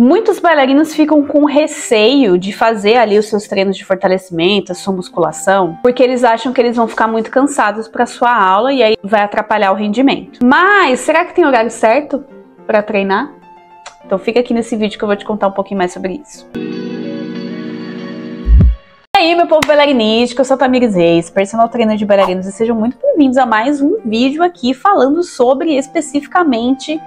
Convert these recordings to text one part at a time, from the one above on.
Muitos bailarinos ficam com receio de fazer ali os seus treinos de fortalecimento, a sua musculação, porque eles acham que eles vão ficar muito cansados para sua aula e aí vai atrapalhar o rendimento. Mas será que tem horário certo para treinar? Então fica aqui nesse vídeo que eu vou te contar um pouquinho mais sobre isso. E aí, meu povo bailarinístico, eu sou a Tamires Reis, personal trainer de bailarinos, e sejam muito bem-vindos a mais um vídeo aqui falando sobre especificamente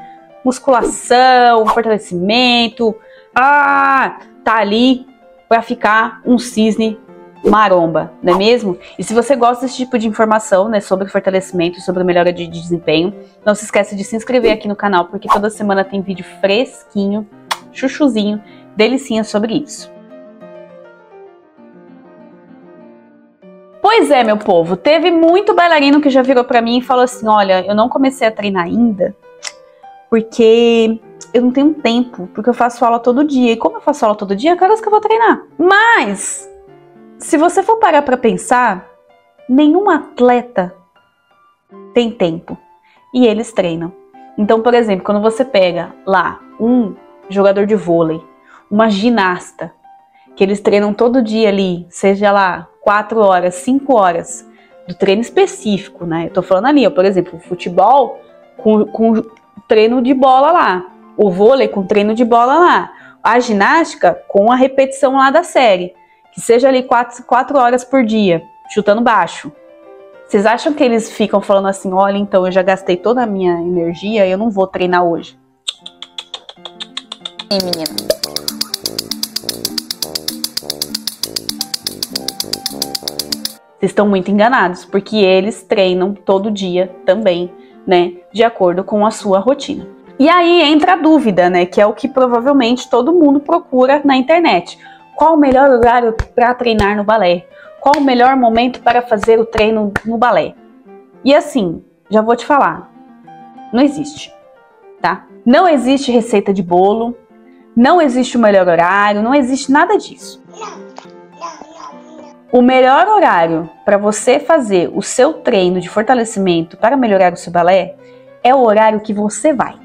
musculação, fortalecimento. Tá ali pra ficar um cisne maromba, não é mesmo? E se você gosta desse tipo de informação, né, sobre fortalecimento, sobre melhora de desempenho, não se esqueça de se inscrever aqui no canal, porque toda semana tem vídeo fresquinho, chuchuzinho, delicinha sobre isso. Pois é, meu povo, teve muito bailarino que já virou pra mim e falou assim, olha, eu não comecei a treinar ainda, porque eu não tenho tempo, porque eu faço aula todo dia. E como eu faço aula todo dia, que horas que eu vou treinar? Mas, se você for parar pra pensar, nenhum atleta tem tempo. E eles treinam. Então, por exemplo, quando você pega lá um jogador de vôlei, uma ginasta, que eles treinam todo dia ali, seja lá 4 horas, 5 horas, do treino específico, né? Eu tô falando ali, ó, por exemplo, o futebol com treino de bola lá, o vôlei com treino de bola lá, a ginástica com a repetição lá da série, que seja ali 4 horas por dia, chutando baixo. Vocês acham que eles ficam falando assim, olha, então eu já gastei toda a minha energia, eu não vou treinar hoje? Sim, menina. Vocês estão muito enganados, porque eles treinam todo dia também, né, de acordo com a sua rotina. E aí entra a dúvida, né, que é o que provavelmente todo mundo procura na internet. Qual o melhor horário para treinar no balé? Qual o melhor momento para fazer o treino no balé? E assim, já vou te falar, não existe, tá? Não existe receita de bolo, não existe o melhor horário, não existe nada disso. O melhor horário para você fazer o seu treino de fortalecimento para melhorar o seu balé é o horário que você vai.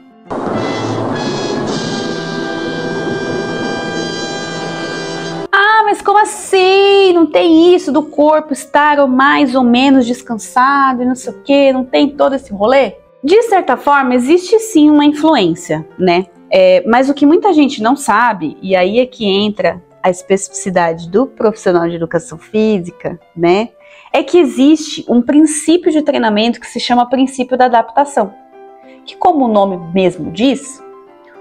Ah, mas como assim? Não tem isso do corpo estar mais ou menos descansado e não sei o que, não tem todo esse rolê? De certa forma, existe sim uma influência, né? Mas o que muita gente não sabe, e aí é que entra a especificidade do profissional de educação física, né, é que existe um princípio de treinamento que se chama princípio da adaptação, que como o nome mesmo diz,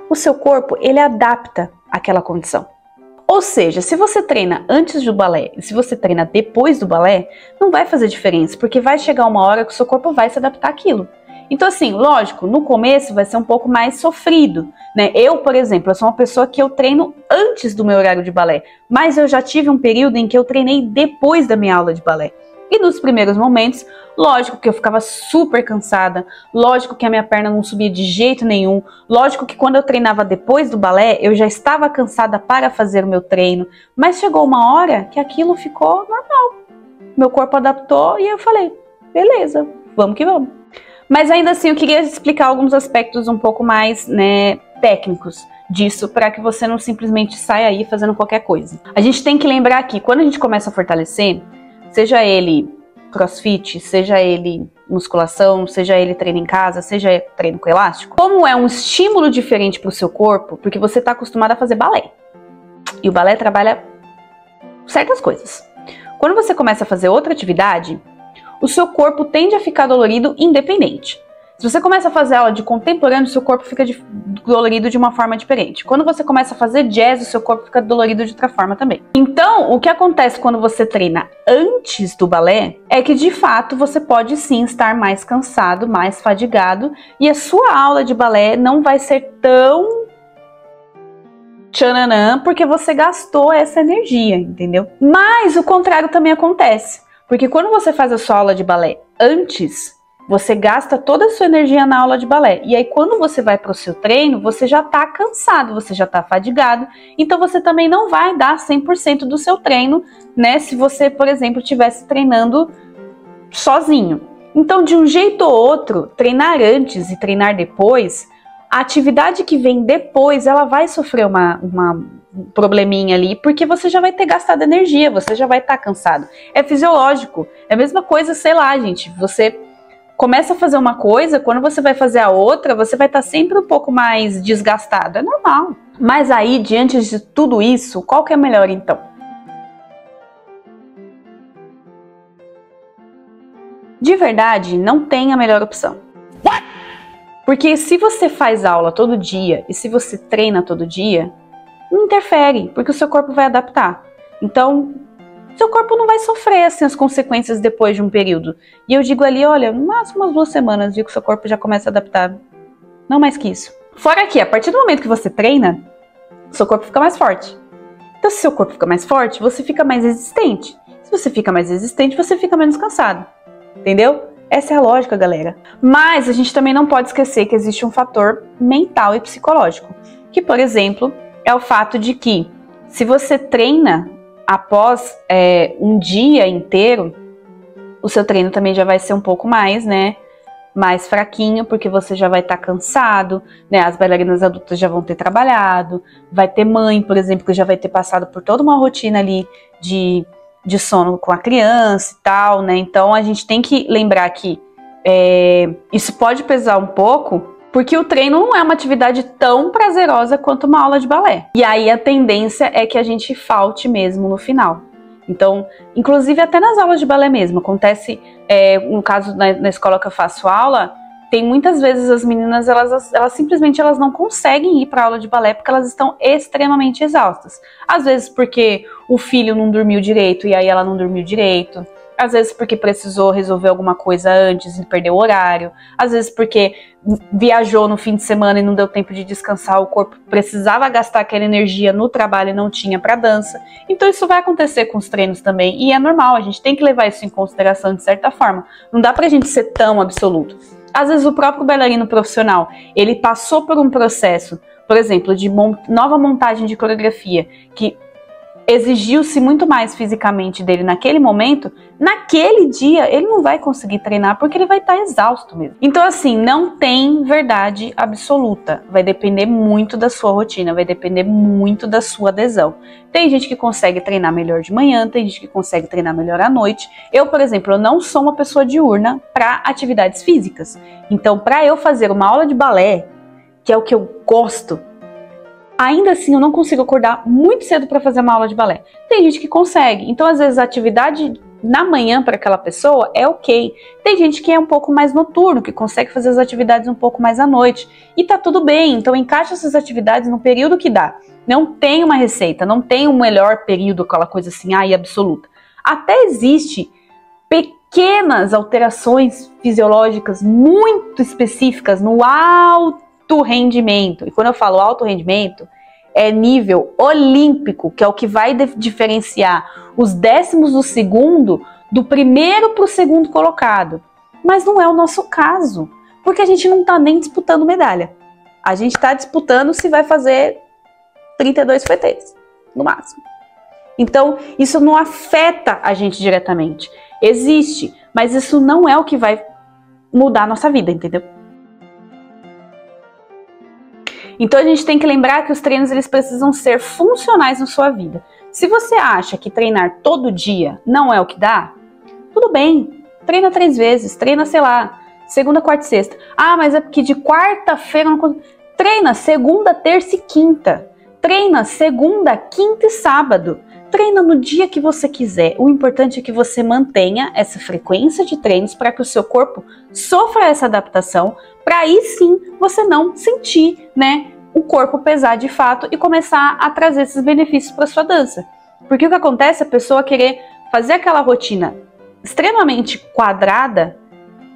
o seu corpo ele adapta àquela condição. Ou seja, se você treina antes do balé e se você treina depois do balé, não vai fazer diferença, porque vai chegar uma hora que o seu corpo vai se adaptar àquilo. Então assim, lógico, no começo vai ser um pouco mais sofrido, né? Eu, por exemplo, eu sou uma pessoa que eu treino antes do meu horário de balé, mas eu já tive um período em que eu treinei depois da minha aula de balé. E nos primeiros momentos, lógico que eu ficava super cansada, lógico que a minha perna não subia de jeito nenhum, lógico que quando eu treinava depois do balé, eu já estava cansada para fazer o meu treino, mas chegou uma hora que aquilo ficou normal. Meu corpo adaptou e eu falei, beleza, vamos que vamos. Mas ainda assim eu queria explicar alguns aspectos um pouco mais, né, técnicos disso, para que você não simplesmente saia aí fazendo qualquer coisa. A gente tem que lembrar que quando a gente começa a fortalecer, seja ele crossfit, seja ele musculação, seja ele treino em casa, seja treino com elástico, como é um estímulo diferente para o seu corpo, porque você está acostumado a fazer balé. E o balé trabalha certas coisas. Quando você começa a fazer outra atividade, o seu corpo tende a ficar dolorido independente. Se você começa a fazer aula de contemporâneo, o seu corpo fica dolorido de uma forma diferente. Quando você começa a fazer jazz, o seu corpo fica dolorido de outra forma também. Então, o que acontece quando você treina antes do balé é que, de fato, você pode sim estar mais cansado, mais fadigado, e a sua aula de balé não vai ser tão tchananã, porque você gastou essa energia, entendeu? Mas o contrário também acontece. Porque quando você faz a sua aula de balé antes, você gasta toda a sua energia na aula de balé. E aí quando você vai para o seu treino, você já está cansado, você já está fadigado. Então você também não vai dar 100% do seu treino, né? Se você, por exemplo, estivesse treinando sozinho. Então, de um jeito ou outro, treinar antes e treinar depois A atividade que vem depois, ela vai sofrer um probleminha ali, porque você já vai ter gastado energia, você já vai estar cansado. É fisiológico. É a mesma coisa, sei lá, gente, você começa a fazer uma coisa, quando você vai fazer a outra, você vai estar sempre um pouco mais desgastado. É normal. Mas aí, diante de tudo isso, qual que é melhor então? De verdade, não tem a melhor opção. Porque se você faz aula todo dia e se você treina todo dia, não interfere, porque o seu corpo vai adaptar. Então, seu corpo não vai sofrer assim, as consequências depois de um período. E eu digo ali, olha, no máximo umas 2 semanas, viu, que o seu corpo já começa a adaptar. Não mais que isso. Fora que, a partir do momento que você treina, seu corpo fica mais forte. Então, se seu corpo fica mais forte, você fica mais resistente. Se você fica mais resistente, você fica menos cansado. Entendeu? Essa é a lógica, galera. Mas a gente também não pode esquecer que existe um fator mental e psicológico. Que, por exemplo, é o fato de que se você treina após um dia inteiro, o seu treino também já vai ser um pouco mais, né? Mais fraquinho, porque você já vai estar cansado, né? As bailarinas adultas já vão ter trabalhado, vai ter mãe, por exemplo, que já vai ter passado por toda uma rotina ali de sono com a criança e tal, né? Então a gente tem que lembrar que isso pode pesar um pouco, porque o treino não é uma atividade tão prazerosa quanto uma aula de balé. E aí a tendência é que a gente falte mesmo no final. Então, inclusive até nas aulas de balé mesmo, acontece, no caso na escola que eu faço aula, tem muitas vezes as meninas, elas simplesmente não conseguem ir para aula de balé porque elas estão extremamente exaustas. Às vezes porque o filho não dormiu direito e aí ela não dormiu direito. Às vezes porque precisou resolver alguma coisa antes e perdeu o horário. Às vezes porque viajou no fim de semana e não deu tempo de descansar. O corpo precisava gastar aquela energia no trabalho e não tinha para dança. Então isso vai acontecer com os treinos também. E é normal, a gente tem que levar isso em consideração de certa forma. Não dá pra gente ser tão absoluto. Às vezes o próprio bailarino profissional, ele passou por um processo, por exemplo, de nova montagem de coreografia, que exigiu-se muito mais fisicamente dele naquele momento, naquele dia ele não vai conseguir treinar porque ele vai estar exausto mesmo. Então assim, não tem verdade absoluta, vai depender muito da sua rotina, vai depender muito da sua adesão. Tem gente que consegue treinar melhor de manhã, tem gente que consegue treinar melhor à noite. Eu, por exemplo, eu não sou uma pessoa diurna para atividades físicas. Então, para eu fazer uma aula de balé, que é o que eu gosto, ainda assim eu não consigo acordar muito cedo para fazer uma aula de balé. Tem gente que consegue. Então, às vezes, a atividade na manhã para aquela pessoa é ok. Tem gente que é um pouco mais noturno, que consegue fazer as atividades um pouco mais à noite. E tá tudo bem. Então, encaixa essas atividades no período que dá. Não tem uma receita, não tem um melhor período, aquela coisa assim, absoluta. Até existe pequenas alterações fisiológicas muito específicas no alto rendimento. E quando eu falo alto rendimento, é nível olímpico, que é o que vai diferenciar os décimos do segundo do primeiro para o segundo colocado. Mas não é o nosso caso, porque a gente não está nem disputando medalha. A gente está disputando se vai fazer 32 fouettes, no máximo. Então, isso não afeta a gente diretamente. Existe, mas isso não é o que vai mudar a nossa vida, entendeu? Então a gente tem que lembrar que os treinos eles precisam ser funcionais na sua vida. Se você acha que treinar todo dia não é o que dá, tudo bem, treina 3 vezes, treina, sei lá, segunda, quarta e sexta. Ah, mas é porque de quarta-feira não... Treina segunda, terça e quinta. Treina segunda, quinta e sábado. Treina no dia que você quiser. O importante é que você mantenha essa frequência de treinos para que o seu corpo sofra essa adaptação, para aí sim você não sentir, né, o corpo pesar de fato e começar a trazer esses benefícios para sua dança. Porque o que acontece é a pessoa querer fazer aquela rotina extremamente quadrada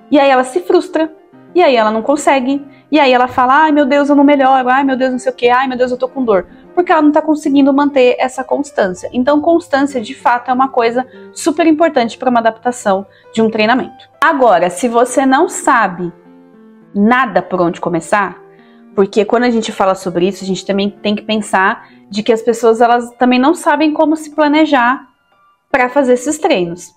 e aí ela se frustra, e aí ela não consegue, e aí ela fala, ai meu Deus, eu não melhoro, ai meu Deus, não sei o que, ai meu Deus, eu tô com dor. Porque ela não está conseguindo manter essa constância. Então, constância, de fato, é uma coisa super importante para uma adaptação de um treinamento. Agora, se você não sabe nada por onde começar, porque quando a gente fala sobre isso, a gente também tem que pensar de que as pessoas elas também não sabem como se planejar para fazer esses treinos.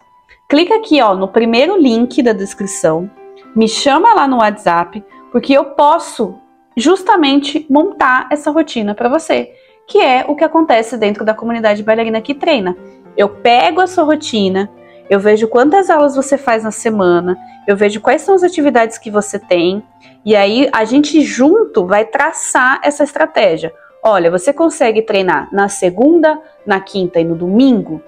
Clica aqui no primeiro link da descrição, me chama lá no WhatsApp, porque eu posso justamente montar essa rotina para você, que é o que acontece dentro da comunidade bailarina que treina. Eu pego a sua rotina, eu vejo quantas aulas você faz na semana, eu vejo quais são as atividades que você tem, e aí a gente junto vai traçar essa estratégia. Olha, você consegue treinar na segunda, na quinta e no domingo?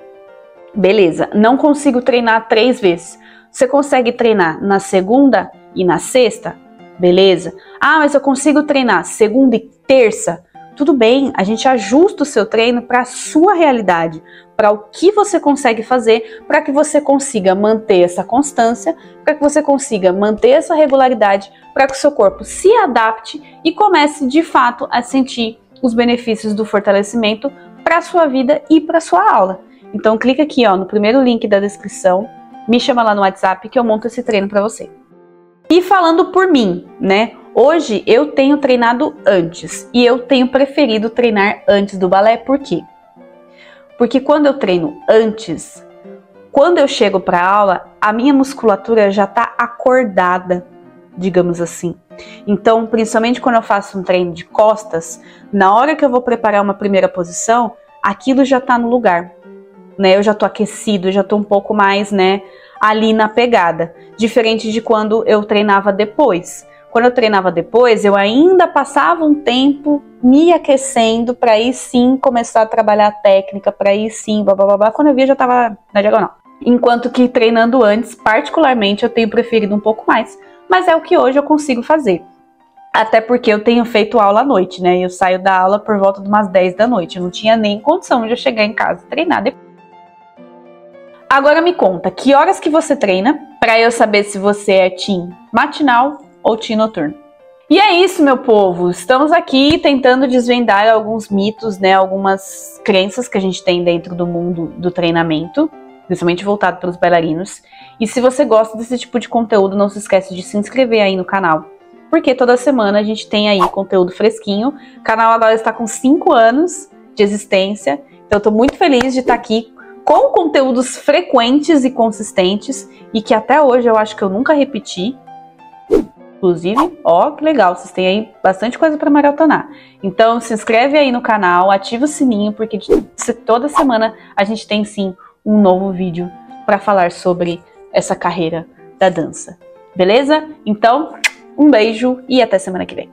Beleza, não consigo treinar 3 vezes. Você consegue treinar na segunda e na sexta? Beleza. Ah, mas eu consigo treinar segunda e terça? Tudo bem, a gente ajusta o seu treino para a sua realidade, para o que você consegue fazer, para que você consiga manter essa constância, para que você consiga manter essa regularidade, para que o seu corpo se adapte e comece de fato a sentir os benefícios do fortalecimento para a sua vida e para a sua aula. Então clica aqui no primeiro link da descrição, me chama lá no WhatsApp que eu monto esse treino para você. E falando por mim, né? Hoje eu tenho treinado antes e eu tenho preferido treinar antes do balé. Por quê? Porque quando eu treino antes, quando eu chego para a aula, a minha musculatura já está acordada, digamos assim. Então, principalmente quando eu faço um treino de costas, na hora que eu vou preparar uma primeira posição, aquilo já está no lugar, né? Eu já estou aquecido, já estou um pouco mais, né, ali na pegada. Diferente de quando eu treinava depois. Quando eu treinava depois, eu ainda passava um tempo me aquecendo para aí sim começar a trabalhar a técnica, para aí sim, blá. Quando eu via, já estava na diagonal. Enquanto que treinando antes, particularmente, eu tenho preferido um pouco mais. Mas é o que hoje eu consigo fazer. Até porque eu tenho feito aula à noite, né? Eu saio da aula por volta de umas 10 da noite. Eu não tinha nem condição de eu chegar em casa e treinar depois. Agora me conta, que horas que você treina? Para eu saber se você é team matinal ou team noturno. E é isso, meu povo. Estamos aqui tentando desvendar alguns mitos, né? Algumas crenças que a gente tem dentro do mundo do treinamento, principalmente voltado para os bailarinos. E se você gosta desse tipo de conteúdo, não se esquece de se inscrever aí no canal, porque toda semana a gente tem aí conteúdo fresquinho. O canal agora está com 5 anos de existência, então eu estou muito feliz de estar aqui com conteúdos frequentes e consistentes e que até hoje eu acho que eu nunca repeti. Inclusive, ó, que legal, vocês têm aí bastante coisa para maratonar. Então se inscreve aí no canal, ativa o sininho, porque toda semana a gente tem sim um novo vídeo para falar sobre essa carreira da dança. Beleza? Então, um beijo e até semana que vem.